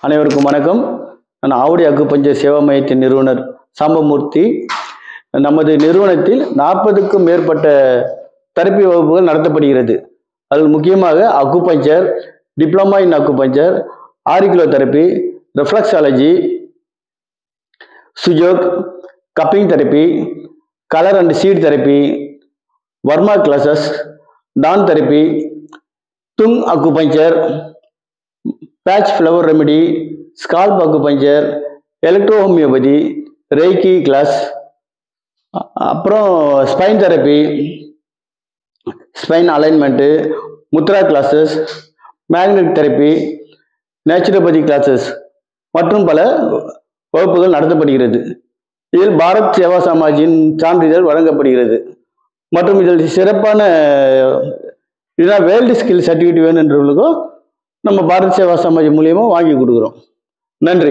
அனைவருக்கும் வணக்கம். நான் ஆவடி அக்குபஞ்சர் சேவா மையத்தின் நிறுவனர் சாம்பமூர்த்தி. நமது நிறுவனத்தில் 40க்கும் மேற்பட்ட தெரப்பி வகுப்புகள் நடத்தப்படுகிறது. அதில் முக்கியமாக acupuncture, diploma in acupuncture, auriculo therapy, reflexology, sujok, cupping therapy, colour and seed therapy, Varma classes, டான் therapy, Tung acupuncture, Bach flower remedy, scalp acupuncture, electro homeopathy, reiki class, அப்புறம் spine therapy, spine alignment, mudra classes, magnet therapy, naturopathy classes மற்றும் பல வகுப்புகள் நடத்தப்படுகிறது. இதில் பாரத் சேவா சமாஜின் சான்றிதழ் வழங்கப்படுகிறது. மற்றும் இதில் சிறப்பான இதுதான் வேர்ல்டு ஸ்கில் சர்டிஃபிகேட் வேணுன்றவங்களுக்கும் நம்ம பாரத் சேவா சமாஜ் மூலியமாக வாங்கி கொடுக்குறோம். நன்றி.